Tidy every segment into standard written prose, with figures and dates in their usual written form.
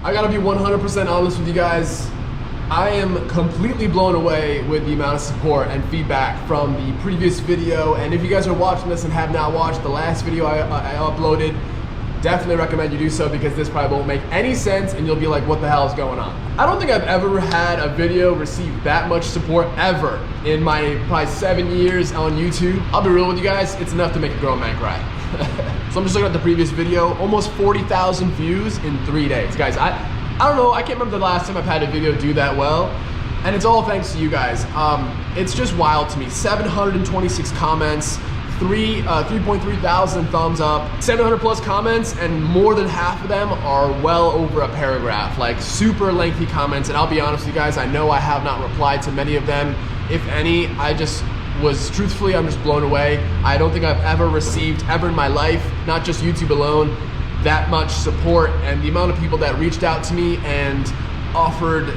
I gotta be 100% honest with you guys. I am completely blown away with the amount of support and feedback from the previous video. And if you guys are watching this and have not watched the last video I uploaded, definitely recommend you do so, because this probably won't make any sense and you'll be like, what the hell is going on? I don't think I've ever had a video receive that much support ever in my probably 7 years on YouTube. I'll be real with you guys, it's enough to make a grown man cry. So I'm just looking at the previous video, almost 40,000 views in 3 days. Guys, I don't know, I can't remember the last time I've had a video do that well, and it's all thanks to you guys. It's just wild to me. 726 comments, 3.3 thousand thumbs up, 700 plus comments, and more than half of them are well over a paragraph, like super lengthy comments. And I'll be honest with you guys, I know I have not replied to many of them, if any. I'm just blown away. I don't think I've ever received, ever in my life, not just YouTube alone, that much support, and the amount of people that reached out to me and offered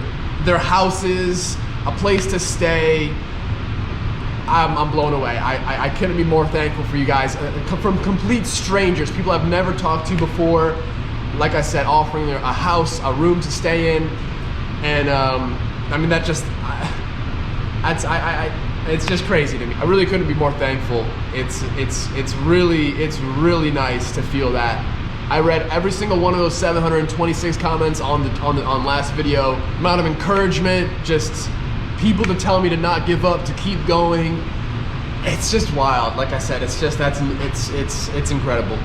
their houses, a place to stay. I'm blown away. I couldn't be more thankful for you guys. From complete strangers, people I've never talked to before, like I said, offering a house, a room to stay in, and I mean, that just, it's just crazy to me. I really couldn't be more thankful. It's really nice to feel that. I read every single one of those 726 comments on last video. Amount of encouragement, just people to tell me to not give up, to keep going. It's just wild. Like I said, it's incredible.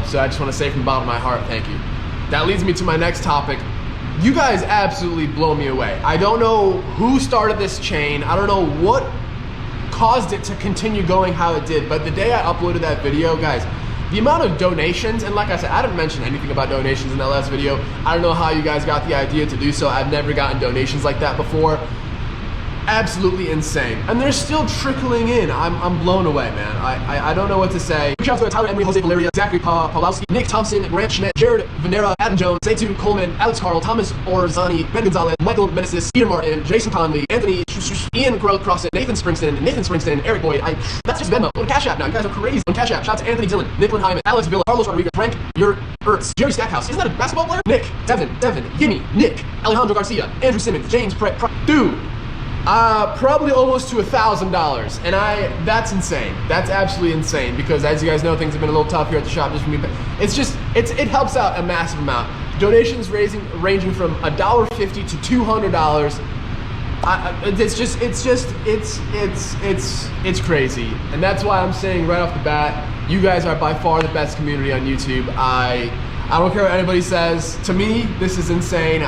So I just want to say from the bottom of my heart, thank you. That leads me to my next topic. You guys absolutely blow me away. I don't know who started this chain. I don't know what caused it to continue going how it did, but the day I uploaded that video, guys, the amount of donations, and like I said, I didn't mention anything about donations in that last video. I don't know how you guys got the idea to do so. I've never gotten donations like that before. Absolutely insane. And they're still trickling in. I'm blown away, man. I don't know what to say. Shout out to Tyler, Emery, Jose Valeria, Zachary Pawlowski, Nick Thompson, Grant Schmidt, Jared Venera, Adam Jones, Seitu Coleman, Alex Carl, Thomas Orzani, Ben Gonzalez, Michael Menesis, Peter Martin, Jason Conley, Anthony, Ian Crossan, Nathan Springston, Eric Boyd. That's just Venmo. Go to Cashapp now. You guys are crazy. On Cashapp. Shout out to Anthony Dillon, Nicklin Hyman, Alex Villa, Carlos Rodriguez, Frank Ertz, Jerry Stackhouse. Isn't that a basketball player? Nick, Devin, Gimme, Nick, Alejandro Garcia, Andrew Simmons, James Dude. Probably almost to $1,000, and that's insane. That's absolutely insane, because as you guys know, things have been a little tough here at the shop just for me, but it helps out a massive amount. Donations ranging from $1.50 to $200. It's crazy, and that's why I'm saying right off the bat, you guys are by far the best community on YouTube. I don't care what anybody says. To me, this is insane.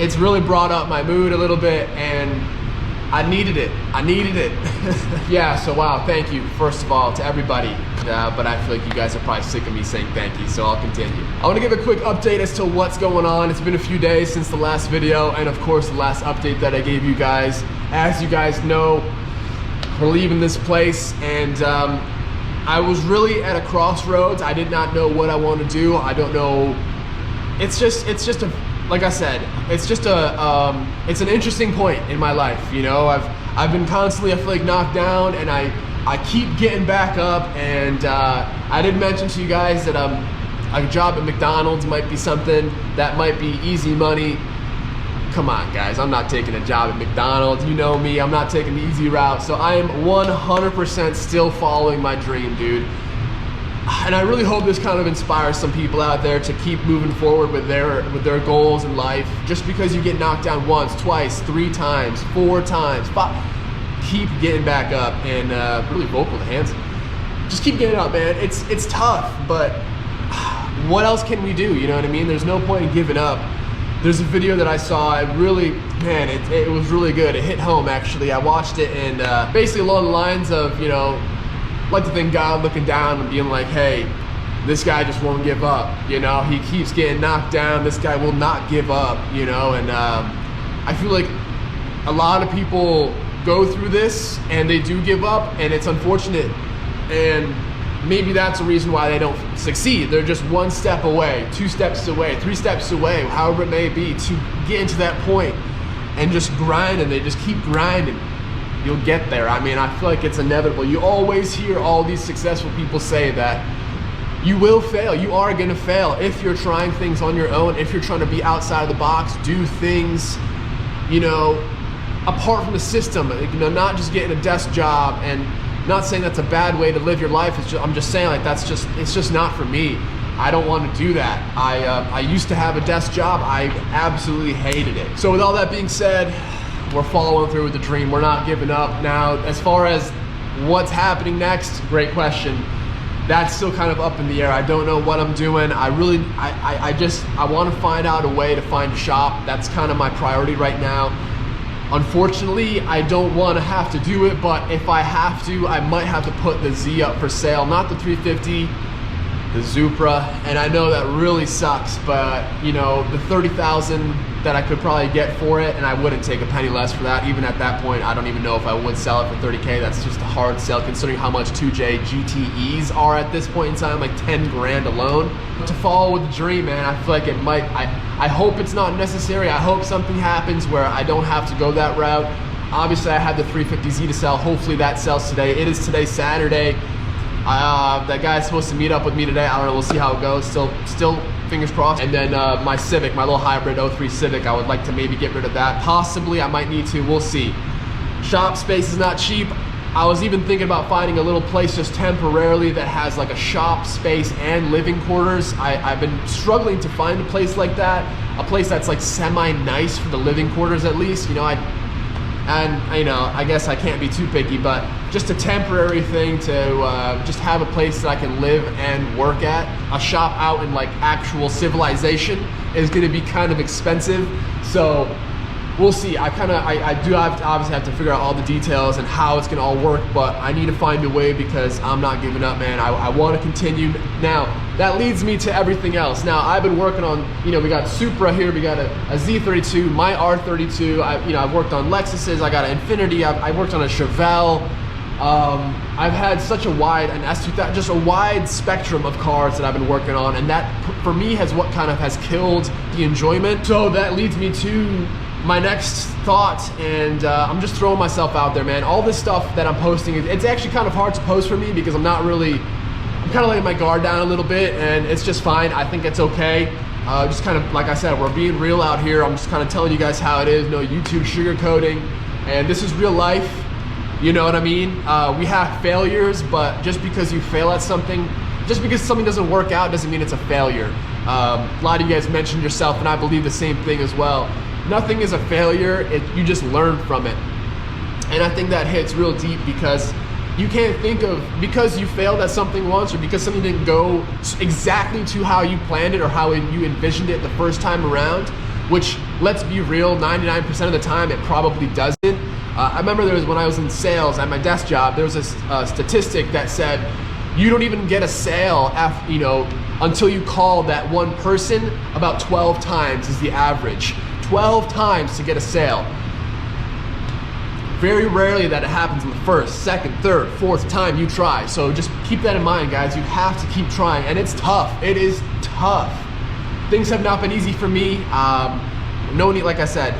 It's really brought up my mood a little bit, and I needed it. Yeah, so wow, thank you, first of all, to everybody. But I feel like you guys are probably sick of me saying thank you, so I'll continue. I want to give a quick update as to what's going on. It's been a few days since the last video, and of course the last update that I gave you guys. As you guys know, we're leaving this place, and I was really at a crossroads. I did not know what I wanted to do. I don't know. It's just like I said, it's an interesting point in my life. You know, I've been constantly, I feel like, knocked down, and I keep getting back up. And I did mention to you guys that a job at McDonald's might be something that might be easy money. Come on, guys, I'm not taking a job at McDonald's. You know me, I'm not taking the easy route. So I am 100% still following my dream, dude. And I really hope this kind of inspires some people out there to keep moving forward with their goals in life. Just because you get knocked down once, twice, 3 times, 4 times, 5, keep getting back up, and really vocal with the hands. Just keep getting up, man. It's tough, but what else can we do? You know what I mean? There's no point in giving up. There's a video that I saw, it was really good. It hit home, actually. I watched it, and basically along the lines of, you know, like to think God looking down and being like, hey, this guy just won't give up. You know, he keeps getting knocked down. This guy will not give up, you know. And I feel like a lot of people go through this and they do give up, and it's unfortunate. And maybe that's a reason why they don't succeed. They're just 1 step away, 2 steps away, 3 steps away, however it may be, to get into that point and just grind, and they just keep grinding. You'll get there. I mean, I feel like it's inevitable. You always hear all these successful people say that you will fail. You are gonna fail if you're trying things on your own, if you're trying to be outside of the box, do things, you know, apart from the system, you know, not just getting a desk job. And not saying that's a bad way to live your life. It's just, I'm just saying, like, it's just not for me. I don't want to do that. I used to have a desk job. I absolutely hated it. So with all that being said, we're following through with the dream. We're not giving up. Now, as far as what's happening next, great question. That's still kind of up in the air. I don't know what I'm doing. I want to find out a way to find a shop. That's kind of my priority right now. Unfortunately, I don't want to have to do it, but if I have to, I might have to put the Z up for sale, not the 350, the Supra. And I know that really sucks, but you know, the 30,000 that I could probably get for it, and I wouldn't take a penny less for that. Even at that point, I don't even know if I would sell it for 30K. That's just a hard sell considering how much 2J GTEs are at this point in time, like 10 grand alone. To follow with the dream, man, I feel like it might, I hope it's not necessary. I hope something happens where I don't have to go that route. Obviously, I had the 350Z to sell. Hopefully that sells today. It is today, Saturday. That guy's supposed to meet up with me today. I don't know, we'll see how it goes. Still fingers crossed. And then my Civic, my little hybrid 03 Civic, I would like to maybe get rid of that. Possibly, I might need to, we'll see. Shop space is not cheap. I was even thinking about finding a little place just temporarily that has like a shop space and living quarters. I've been struggling to find a place like that, a place that's like semi-nice for the living quarters at least. You know, you know, I guess I can't be too picky, but just a temporary thing to just have a place that I can live and work at. A shop out in like actual civilization is gonna be kind of expensive. So we'll see. I do obviously have to figure out all the details and how it's gonna all work, but I need to find a way because I'm not giving up, man. I want to continue. Now, that leads me to everything else. Now, I've been working on, you know, we got Supra here, we got a Z32, my R32. I've worked on Lexuses, I got an Infiniti, I worked on a Chevelle. I've had such a wide, an S2000, just a wide spectrum of cars that I've been working on, and that for me has what kind of has killed the enjoyment. So that leads me to my next thought, and I'm just throwing myself out there, man. All this stuff that I'm posting, it's actually kind of hard to post for me because I'm kind of letting my guard down a little bit, and it's just fine. I think it's okay. Just kind of, like I said, we're being real out here. I'm just kind of telling you guys how it is. No YouTube sugarcoating, and this is real life. You know what I mean? We have failures, but just because you fail at something, just because something doesn't work out doesn't mean it's a failure. A lot of you guys mentioned yourself, and I believe the same thing as well. Nothing is a failure, you just learn from it. And I think that hits real deep because you can't think of, because you failed at something once or because something didn't go exactly to how you planned it or how you envisioned it the first time around, which, let's be real, 99% of the time it probably doesn't. I remember when I was in sales at my desk job, there was a statistic that said you don't even get a sale after, you know, until you call that one person about 12 times is the average. 12 times to get a sale. Very rarely that it happens in the first, second, third, fourth time you try. So just keep that in mind, guys. You have to keep trying, and it's tough. It is tough. Things have not been easy for me. No need, like I said,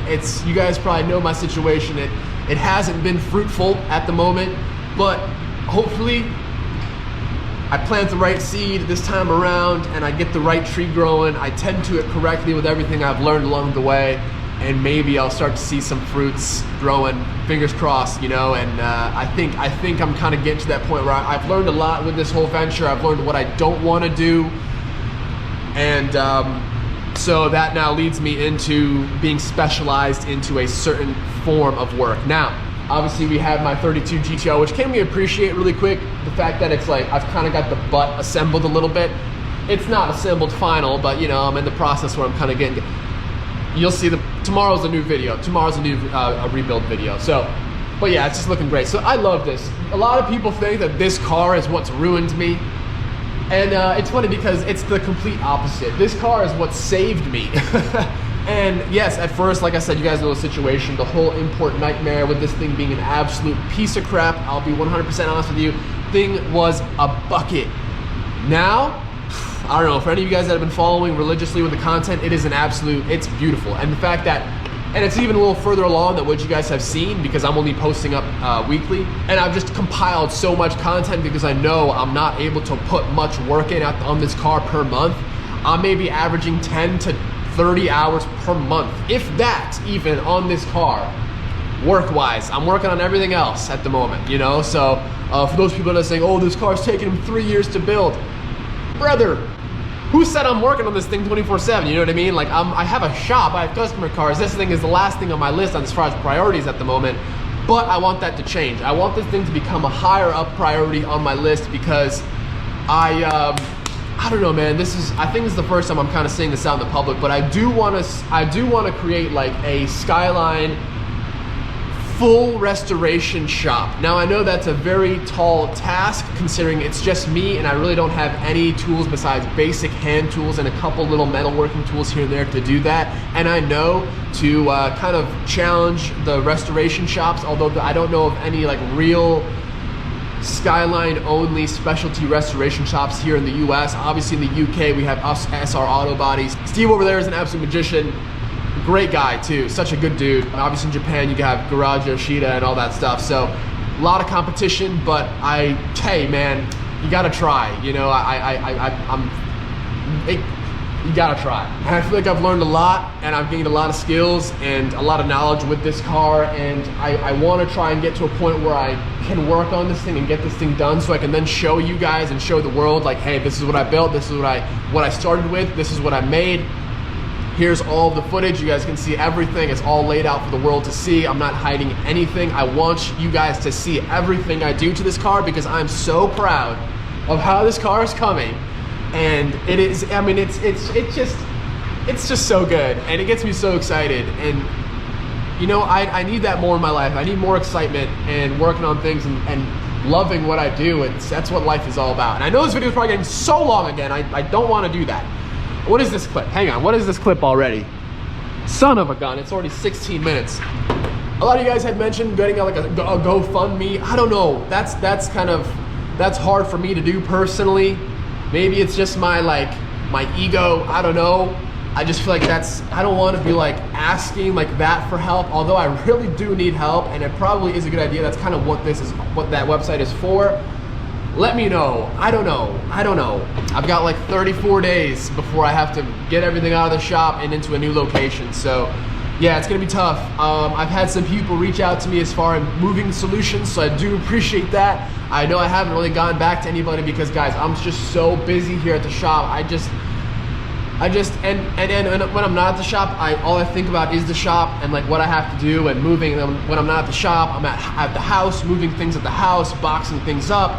you guys probably know my situation. It hasn't been fruitful at the moment, but hopefully I plant the right seed this time around and I get the right tree growing. I tend to it correctly with everything I've learned along the way, and maybe I'll start to see some fruits growing, fingers crossed, you know. And I think I'm kind of getting to that point where I've learned a lot with this whole venture. I've learned what I don't want to do, and so that now leads me into being specialized into a certain form of work. Now, obviously we have my 32 GTO, which can we appreciate really quick, the fact that it's like, I've kind of got the butt assembled a little bit. It's not assembled final, but you know, I'm in the process where I'm kind of getting, you'll see tomorrow's a new video. Tomorrow's a new a rebuild video. So, but yeah, it's just looking great. So I love this. A lot of people think that this car is what's ruined me. And it's funny because it's the complete opposite. This car is what saved me. And yes, at first, like I said, you guys know the situation, the whole import nightmare with this thing being an absolute piece of crap. I'll be 100% honest with you. Thing was a bucket. Now, I don't know, for any of you guys that have been following religiously with the content, it is an absolute, it's beautiful. And the fact that And it's even a little further along than what you guys have seen because I'm only posting up weekly. And I've just compiled so much content because I know I'm not able to put much work in on this car per month. I'm maybe averaging 10 to 30 hours per month, if that, even on this car, work-wise. I'm working on everything else at the moment, you know? So for those people that are saying, oh, this car's taking them 3 years to build. Brother, who said I'm working on this thing 24/7? You know what I mean? Like I have a shop, I have customer cars. This thing is the last thing on my list as far as priorities at the moment, but I want that to change. I want this thing to become a higher up priority on my list because I don't know, man. I think this is the first time I'm kind of saying this out in the public, but I do want to create like a Skyline full restoration shop. Now I know that's a very tall task considering it's just me and I really don't have any tools besides basic hand tools and a couple little metalworking tools here and there to do that. And I know to kind of challenge the restoration shops, although I don't know of any like real Skyline only specialty restoration shops here in the US. Obviously in the UK we have SR Auto Bodies. Steve over there is an absolute magician. Great guy too, such a good dude. Obviously in Japan you have Garage Yoshida and all that stuff. So a lot of competition, but hey man, you gotta try. You know, you gotta try. And I feel like I've learned a lot and I've gained a lot of skills and a lot of knowledge with this car, and I wanna try and get to a point where I can work on this thing and get this thing done so I can then show you guys and show the world like, hey, this is what I built, this is what I started with, this is what I made. Here's all the footage. You guys can see everything. It's all laid out for the world to see. I'm not hiding anything. I want you guys to see everything I do to this car because I'm so proud of how this car is coming. And it is, I mean, it's just so good. And it gets me so excited. And you know, I need that more in my life. I need more excitement and working on things and loving what I do. And that's what life is all about. And I know this video is probably getting so long again. I don't want to do that. What is this clip? Hang on, what is this clip already? Son of a gun, it's already 16 minutes. A lot of you guys had mentioned getting like a GoFundMe. I don't know, that's hard for me to do personally. Maybe it's just my ego, I don't know. I just feel like I don't want to be like asking like that for help, although I really do need help and it probably is a good idea. That's kind of what that website is for. Let me know. I don't know. I've got like 34 days before I have to get everything out of the shop and into a new location. So yeah, it's gonna be tough. I've had some people reach out to me as far as moving solutions, so I do appreciate that. I know I haven't really gone back to anybody because guys, I'm just so busy here at the shop. And when I'm not at the shop, all I think about is the shop and like what I have to do and moving. And when I'm not at the shop, I'm at the house, moving things at the house, boxing things up.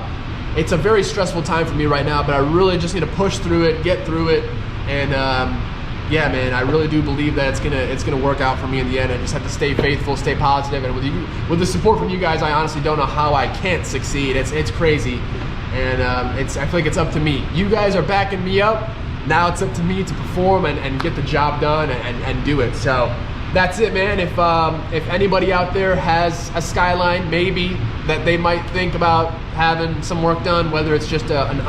It's a very stressful time for me right now, but I really just need to push through it, get through it, and yeah, man, I really do believe that it's gonna work out for me in the end. I just have to stay faithful, stay positive, and with the support from you guys, I honestly don't know how I can't succeed. It's crazy, and I feel like it's up to me. You guys are backing me up. Now it's up to me to perform and get the job done and do it. So that's it, man. If anybody out there has a Skyline, maybe that they might think about having some work done, whether it's just an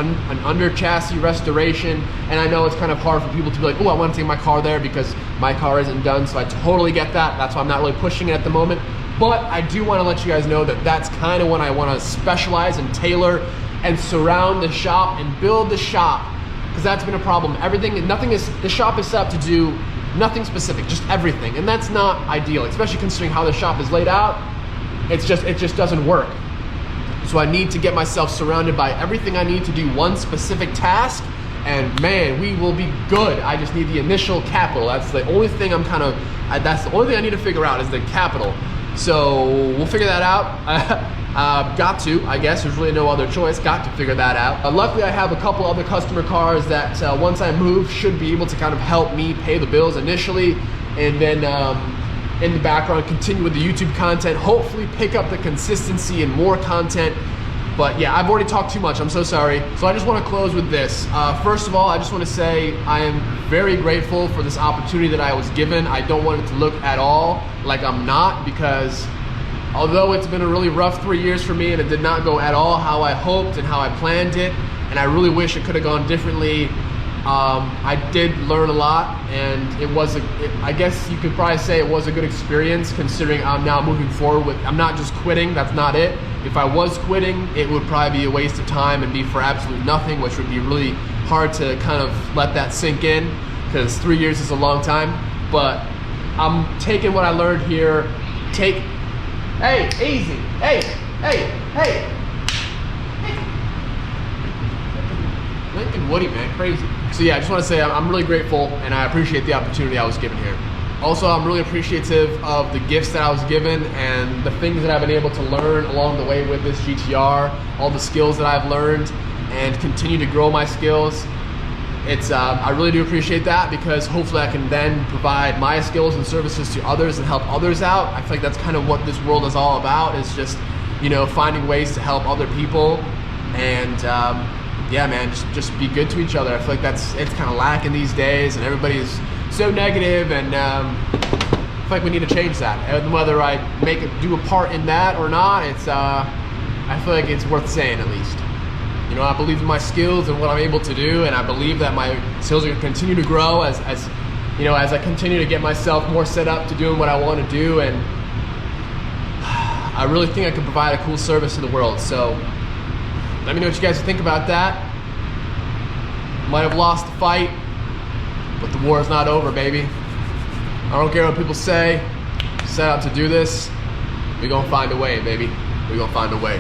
under chassis restoration, and I know it's kind of hard for people to be like, oh, I want to take my car there because my car isn't done, so I totally get that. That's why I'm not really pushing it at the moment. But I do want to let you guys know that that's kind of when I want to specialize and tailor and surround the shop and build the shop, because that's been a problem. The shop is set up to do nothing specific, just everything, and that's not ideal, especially considering how the shop is laid out. It just doesn't work. So I need to get myself surrounded by everything I need to do one specific task, and man, we will be good. I just need the initial capital. That's the only thing that's the only thing I need to figure out is the capital. So we'll figure that out. Got to, I guess, there's really no other choice, got to figure that out. Luckily I have a couple other customer cars that once I move should be able to kind of help me pay the bills initially, and then in the background continue with the YouTube content, hopefully pick up the consistency and more content. But yeah, I've already talked too much, I'm so sorry. So I just want to close with this. First of all, I just want to say I am very grateful for this opportunity that I was given. I don't want it to look at all like I'm not, because although it's been a really rough 3 years for me and it did not go at all how I hoped and how I planned it, and I really wish it could have gone differently, I did learn a lot, and I guess you could probably say it was a good experience, considering I'm now moving forward with, I'm not just quitting, that's not it. If I was quitting, it would probably be a waste of time and be for absolute nothing, which would be really hard to kind of let that sink in, because 3 years is a long time. But I'm taking what I learned here. Hey, easy, hey. Lincoln Woody, man, crazy. So yeah, I just want to say I'm really grateful, and I appreciate the opportunity I was given here. Also, I'm really appreciative of the gifts that I was given and the things that I've been able to learn along the way with this GTR, all the skills that I've learned and continue to grow my skills. I really do appreciate that, because hopefully I can then provide my skills and services to others and help others out. I feel like that's kind of what this world is all about, is just, you know, finding ways to help other people. And yeah, man, just be good to each other. I feel like it's kind of lacking these days, and everybody's so negative, and I feel like we need to change that. And whether I do a part in that or not, I feel like it's worth saying at least. You know, I believe in my skills and what I'm able to do, and I believe that my skills are going to continue to grow as you know, as I continue to get myself more set up to doing what I want to do. And I really think I can provide a cool service to the world. So let me know what you guys think about that. Might have lost the fight, but the war is not over, baby. I don't care what people say. Set out to do this. We're gonna find a way, baby. We're gonna find a way.